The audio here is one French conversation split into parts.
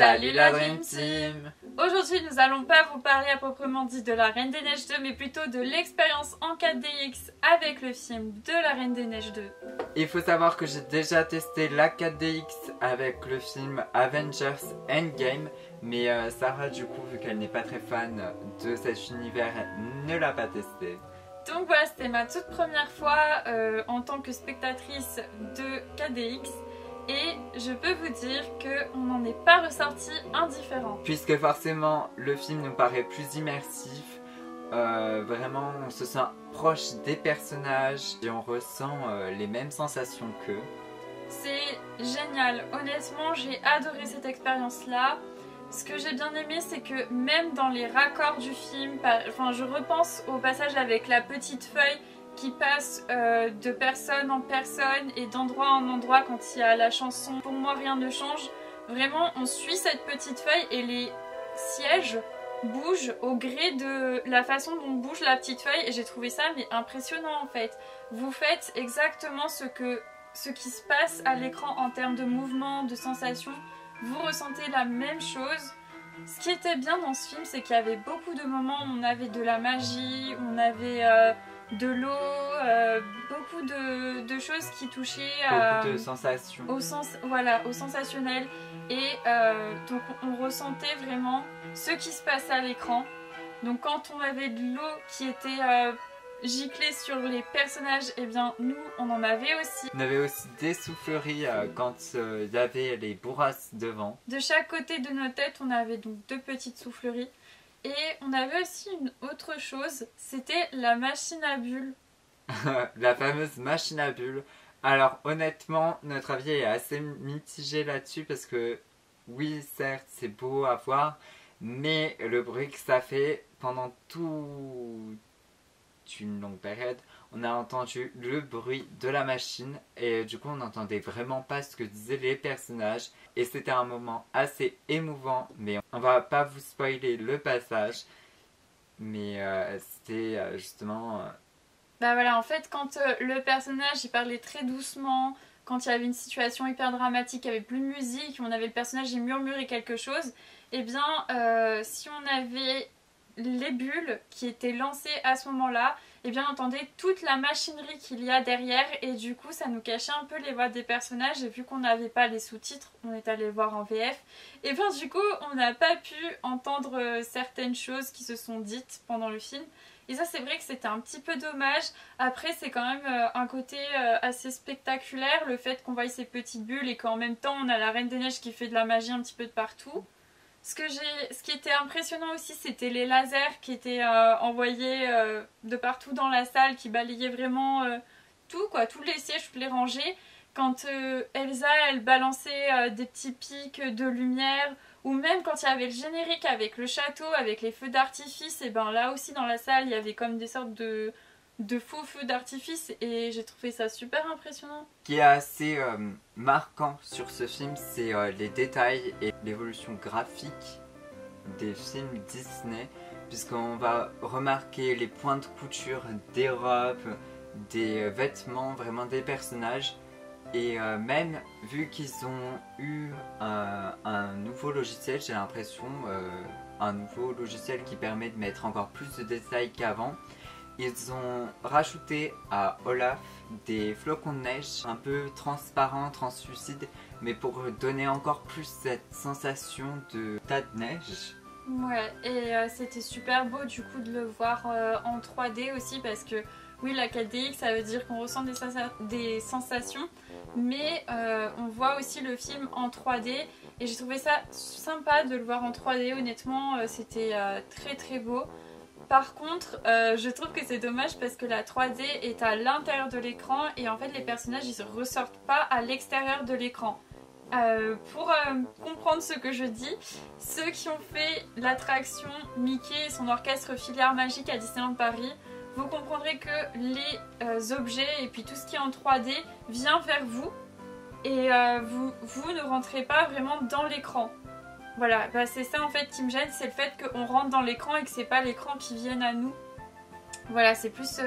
Salut la Dream Team! Aujourd'hui nous allons pas vous parler à proprement dit de la Reine des Neiges 2 mais plutôt de l'expérience en 4DX avec le film de la Reine des Neiges 2. Il faut savoir que j'ai déjà testé la 4DX avec le film Avengers Endgame, mais Sarah du coup vu qu'elle n'est pas très fan de cet univers ne l'a pas testé. Donc voilà, c'était ma toute première fois en tant que spectatrice de 4DX. Et je peux vous dire qu'on n'en est pas ressorti indifférent. Puisque forcément le film nous paraît plus immersif, vraiment on se sent proche des personnages et on ressent les mêmes sensations qu'eux. C'est génial, honnêtement j'ai adoré cette expérience là. Ce que j'ai bien aimé c'est que même dans les raccords du film, enfin je repense au passage avec la petite feuille qui passe de personne en personne et d'endroit en endroit quand il y a la chanson Pour moi rien ne change. Vraiment on suit cette petite feuille et les sièges bougent au gré de la façon dont bouge la petite feuille et j'ai trouvé ça mais impressionnant en fait. Vous faites exactement ce qui se passe à l'écran en termes de mouvement, de sensations. Vous ressentez la même chose. Ce qui était bien dans ce film c'est qu'il y avait beaucoup de moments où on avait de la magie, où on avait de l'eau, beaucoup de choses qui touchaient beaucoup de sensations. Au sensationnel et donc on ressentait vraiment ce qui se passait à l'écran. Donc quand on avait de l'eau qui était giclée sur les personnages, et eh bien nous on en avait aussi. On avait aussi des souffleries quand il y avait les bourrasques devant. De chaque côté de nos têtes on avait donc deux petites souffleries. Et on avait aussi une autre chose, c'était la machine à bulles. La fameuse machine à bulles. Alors honnêtement, notre avis est assez mitigé là-dessus parce que oui, certes, c'est beau à voir, mais le bruit que ça fait pendant toute une longue période, on a entendu le bruit de la machine et du coup on n'entendait vraiment pas ce que disaient les personnages et c'était un moment assez émouvant, mais on va pas vous spoiler le passage, mais c'était justement... Bah voilà, en fait quand le personnage il parlait très doucement, quand il y avait une situation hyper dramatique, il n'y avait plus de musique, on avait le personnage il murmurait quelque chose, et bien si on avait les bulles qui étaient lancées à ce moment-là, et bien on entendait toute la machinerie qu'il y a derrière et du coup ça nous cachait un peu les voix des personnages et vu qu'on n'avait pas les sous-titres, on est allé voir en VF, et bien du coup on n'a pas pu entendre certaines choses qui se sont dites pendant le film. Et ça c'est vrai que c'était un petit peu dommage. Après c'est quand même un côté assez spectaculaire, le fait qu'on voie ces petites bulles et qu'en même temps on a la Reine des Neiges qui fait de la magie un petit peu de partout. Ce qui était impressionnant aussi c'était les lasers qui étaient envoyés de partout dans la salle, qui balayaient vraiment tout quoi, tous les sièges, toutes les rangées. Quand Elsa elle balançait des petits pics de lumière, ou même quand il y avait le générique avec le château, avec les feux d'artifice, et ben là aussi dans la salle il y avait comme des sortes de faux feux d'artifice et j'ai trouvé ça super impressionnant. Ce qui est assez marquant sur ce film, c'est les détails et l'évolution graphique des films Disney, puisqu'on va remarquer les points de couture des robes, des vêtements, vraiment des personnages. Et même vu qu'ils ont eu un nouveau logiciel, j'ai l'impression, un nouveau logiciel qui permet de mettre encore plus de détails qu'avant, ils ont rajouté à Olaf des flocons de neige un peu transparents, translucides, mais pour donner encore plus cette sensation de tas de neige. Ouais, et c'était super beau du coup de le voir en 3D aussi parce que oui, la 4DX ça veut dire qu'on ressent des sensations, mais on voit aussi le film en 3D et j'ai trouvé ça sympa de le voir en 3D, honnêtement c'était très très beau. Par contre, je trouve que c'est dommage parce que la 3D est à l'intérieur de l'écran et en fait les personnages ils ne ressortent pas à l'extérieur de l'écran. Pour comprendre ce que je dis, ceux qui ont fait l'attraction Mickey et son orchestre Filière Magique à Disneyland Paris, vous comprendrez que les objets et puis tout ce qui est en 3D vient vers vous et vous ne rentrez pas vraiment dans l'écran. Voilà, bah c'est ça en fait qui me gêne, c'est le fait qu'on rentre dans l'écran et que c'est pas l'écran qui vienne à nous. Voilà, c'est plus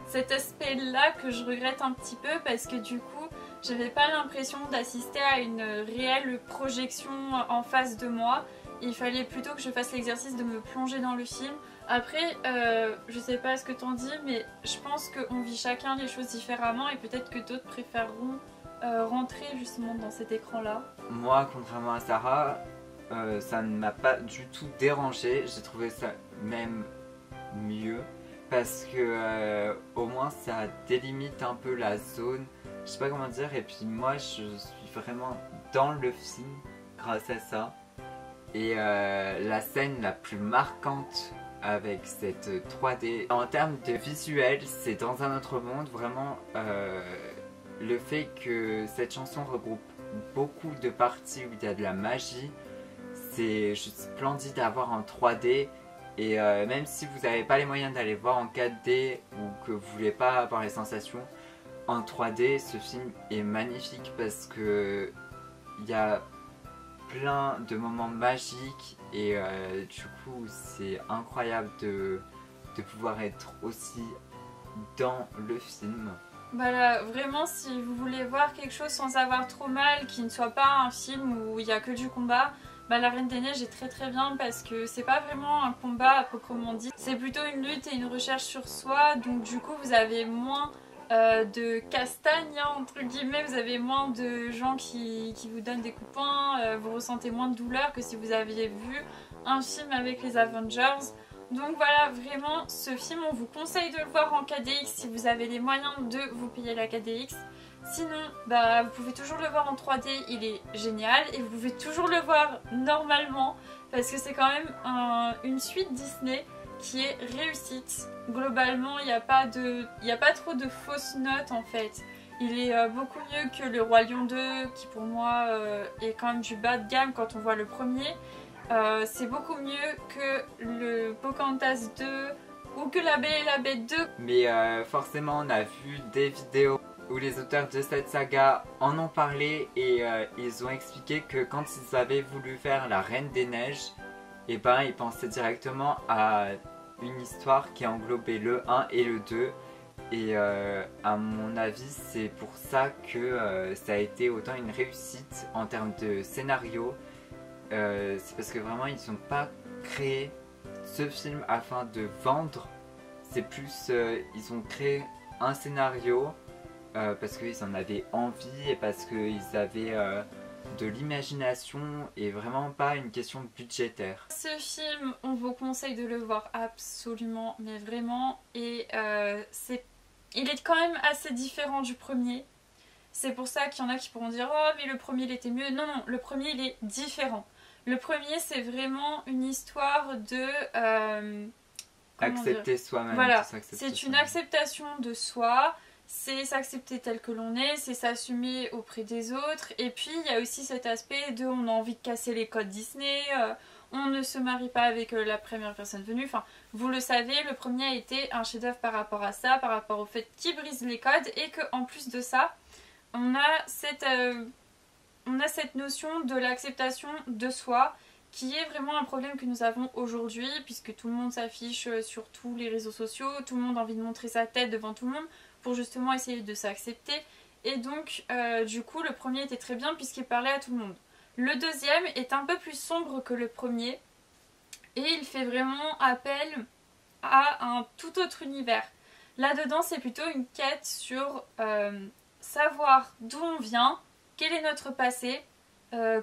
cet aspect là que je regrette un petit peu parce que du coup j'avais pas l'impression d'assister à une réelle projection en face de moi. Il fallait plutôt que je fasse l'exercice de me plonger dans le film. Après, je sais pas ce que t'en dis, mais je pense qu'on vit chacun les choses différemment et peut-être que d'autres préféreront rentrer justement dans cet écran-là. Moi, contrairement à Sarah, ça ne m'a pas du tout dérangé. J'ai trouvé ça même mieux parce que au moins ça délimite un peu la zone. Je sais pas comment dire. Et puis moi, je suis vraiment dans le film grâce à ça. Et la scène la plus marquante avec cette 3D, en termes de visuel, c'est dans un autre monde. Vraiment, le fait que cette chanson regroupe beaucoup de parties où il y a de la magie, c'est juste splendide à voir en 3D. Et même si vous n'avez pas les moyens d'aller voir en 4D ou que vous voulez pas avoir les sensations en 3D, ce film est magnifique parce que il y a plein de moments magiques et du coup c'est incroyable de pouvoir être aussi dans le film. Voilà, vraiment si vous voulez voir quelque chose sans avoir trop mal, qui ne soit pas un film où il n'y a que du combat, bah, La Reine des Neiges est très très bien parce que c'est pas vraiment un combat à proprement dit, c'est plutôt une lutte et une recherche sur soi, donc du coup vous avez moins de castagne entre guillemets, vous avez moins de gens qui vous donnent des coups de poing, vous ressentez moins de douleur que si vous aviez vu un film avec les Avengers. Donc voilà, vraiment ce film on vous conseille de le voir en 4DX si vous avez les moyens de vous payer la 4DX. Sinon, bah, vous pouvez toujours le voir en 3D, il est génial, et vous pouvez toujours le voir normalement parce que c'est quand même une suite Disney qui est réussite. Globalement, il n'y a pas trop de fausses notes en fait. Il est beaucoup mieux que le Roi Lion 2 qui pour moi est quand même du bas de gamme quand on voit le premier. C'est beaucoup mieux que le Pocahontas 2 ou que La Belle et la Bête 2. Mais forcément on a vu des vidéos où les auteurs de cette saga en ont parlé et ils ont expliqué que quand ils avaient voulu faire La Reine des Neiges, et ben ils pensaient directement à une histoire qui englobait le 1 et le 2. Et à mon avis c'est pour ça que ça a été autant une réussite en termes de scénario. C'est parce que vraiment ils n'ont pas créé ce film afin de vendre, c'est plus ils ont créé un scénario parce qu'ils en avaient envie et parce qu'ils avaient de l'imagination et vraiment pas une question budgétaire. Ce film, on vous conseille de le voir absolument, mais vraiment, et il est quand même assez différent du premier. C'est pour ça qu'il y en a qui pourront dire « Oh, mais le premier il était mieux ». Non, non, le premier il est différent. Le premier c'est vraiment une histoire de... accepter soi-même. Voilà, c'est une acceptation de soi, c'est s'accepter tel que l'on est, c'est s'assumer auprès des autres. Et puis il y a aussi cet aspect de on a envie de casser les codes Disney, on ne se marie pas avec la première personne venue. Enfin, vous le savez, le premier a été un chef-d'œuvre par rapport à ça, par rapport au fait qu'il brise les codes et qu'en plus de ça, on a cette notion de l'acceptation de soi qui est vraiment un problème que nous avons aujourd'hui puisque tout le monde s'affiche sur tous les réseaux sociaux, tout le monde a envie de montrer sa tête devant tout le monde pour justement essayer de s'accepter. Et donc du coup le premier était très bien puisqu'il parlait à tout le monde. Le deuxième est un peu plus sombre que le premier et il fait vraiment appel à un tout autre univers. Là-dedans c'est plutôt une quête sur savoir d'où on vient, quel est notre passé,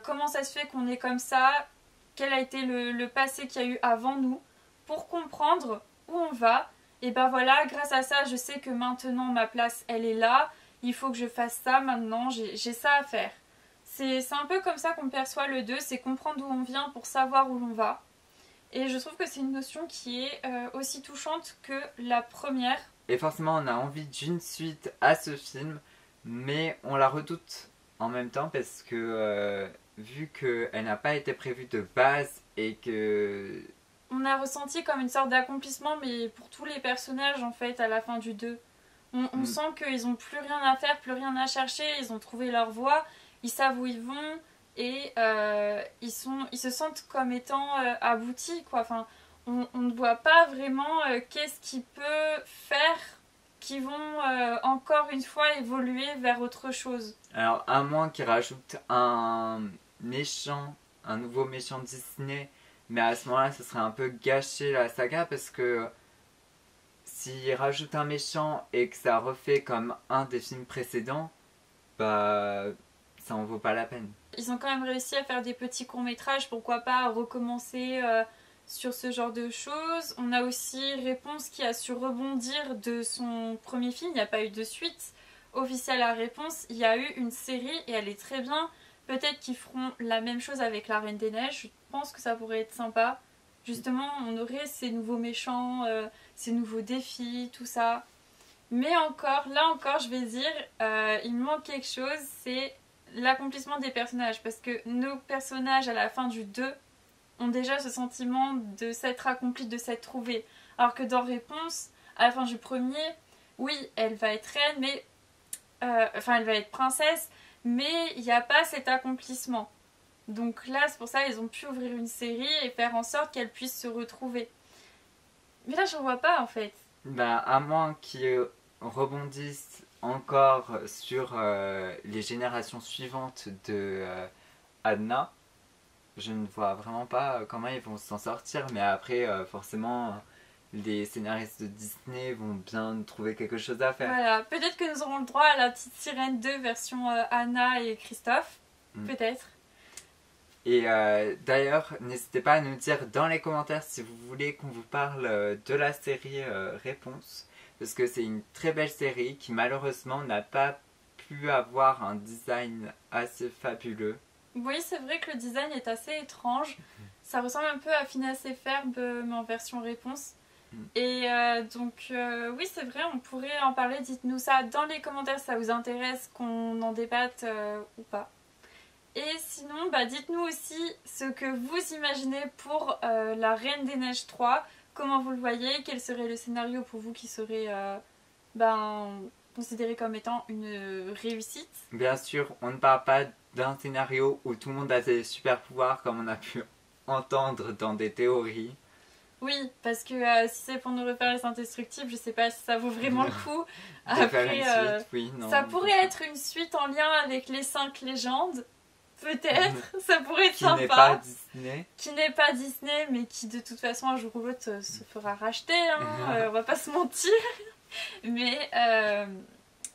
comment ça se fait qu'on est comme ça, quel a été le passé qu'il y a eu avant nous, pour comprendre où on va. Et ben voilà, grâce à ça, je sais que maintenant ma place, elle est là, il faut que je fasse ça maintenant, j'ai ça à faire. C'est un peu comme ça qu'on perçoit le 2, c'est comprendre d'où on vient pour savoir où l'on va. Et je trouve que c'est une notion qui est aussi touchante que la première. Et forcément, on a envie d'une suite à ce film, mais on la redoute en même temps parce que vu qu'elle n'a pas été prévue de base et que... On a ressenti comme une sorte d'accomplissement, mais pour tous les personnages en fait à la fin du 2. On sent qu'ils n'ont plus rien à faire, plus rien à chercher, ils ont trouvé leur voie, ils savent où ils vont et ils se sentent comme étant aboutis quoi. Enfin, on ne voit pas vraiment qu'est-ce qui peut faire qui vont encore une fois évoluer vers autre chose. Alors, à moins qu'ils rajoutent un nouveau méchant Disney, mais à ce moment-là, ce serait un peu gâcher la saga parce que s'ils rajoutent un méchant et que ça refait comme un des films précédents, bah ça en vaut pas la peine. Ils ont quand même réussi à faire des petits courts-métrages, pourquoi pas recommencer sur ce genre de choses. On a aussi Réponse qui a su rebondir de son premier film, il n'y a pas eu de suite officielle à Réponse, il y a eu une série et elle est très bien. Peut-être qu'ils feront la même chose avec La Reine des Neiges, je pense que ça pourrait être sympa. Justement, on aurait ces nouveaux méchants, ces nouveaux défis, tout ça. Mais là encore, je vais dire, il me manque quelque chose, c'est l'accomplissement des personnages. Parce que nos personnages, à la fin du 2, ont déjà ce sentiment de s'être accomplis, de s'être trouvés. Alors que dans Réponse, à la fin du premier, oui, elle va être reine, mais... elle va être princesse, mais il n'y a pas cet accomplissement. Donc là, c'est pour ça qu'ils ont pu ouvrir une série et faire en sorte qu'elle puisse se retrouver. Mais là, j'en vois pas en fait. Bah, à moins qu'ils rebondissent encore sur les générations suivantes de Anna, je ne vois vraiment pas comment ils vont s'en sortir. Mais après, forcément, les scénaristes de Disney vont bien trouver quelque chose à faire. Voilà, peut-être que nous aurons le droit à la petite Sirène 2 version Anna et Christophe. Peut-être. Et d'ailleurs, n'hésitez pas à nous dire dans les commentaires si vous voulez qu'on vous parle de la série Réponse. Parce que c'est une très belle série qui malheureusement n'a pas pu avoir un design assez fabuleux. Oui, c'est vrai que le design est assez étrange. Ça ressemble un peu à Phineas et Ferb mais en version Réponse. Et oui, c'est vrai, on pourrait en parler. Dites-nous ça dans les commentaires si ça vous intéresse qu'on en débatte ou pas. Et sinon, dites-nous aussi ce que vous imaginez pour La Reine des Neiges 3. Comment vous le voyez? Quel serait le scénario pour vous qui serait considéré comme étant une réussite? Bien sûr, on ne parle pas d'un scénario où tout le monde a des super pouvoirs comme on a pu entendre dans des théories. Oui, parce que si c'est pour nous refaire les indestructibles, je sais pas si ça vaut vraiment le coup. Après, oui, non, ça pourrait être une suite en lien avec les 5 légendes. Peut-être, ça pourrait être sympa. Qui n'est pas Disney. Qui n'est pas Disney, mais qui de toute façon un jour ou l'autre se fera racheter, hein. On va pas se mentir. Mais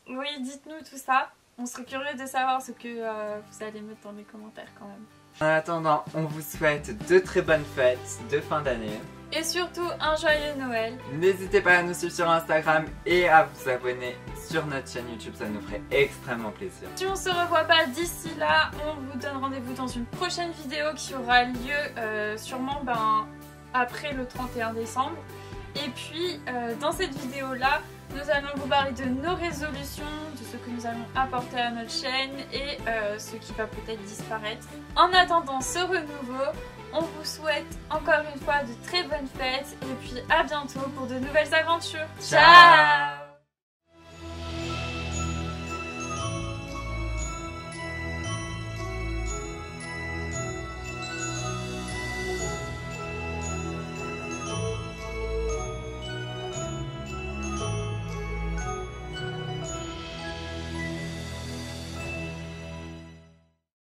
oui, dites-nous tout ça. On serait curieux de savoir ce que vous allez mettre dans les commentaires quand même. En attendant, on vous souhaite de très bonnes fêtes de fin d'année. Et surtout un joyeux Noël. N'hésitez pas à nous suivre sur Instagram et à vous abonner sur notre chaîne YouTube, ça nous ferait extrêmement plaisir. Si on se revoit pas d'ici là, on vous donne rendez-vous dans une prochaine vidéo qui aura lieu sûrement après le 31 décembre. Et puis dans cette vidéo là, nous allons vous parler de nos résolutions, de ce que nous allons apporter à notre chaîne et ce qui va peut-être disparaître. En attendant ce renouveau, on vous souhaite encore une fois de très bonnes fêtes et puis à bientôt pour de nouvelles aventures. Ciao!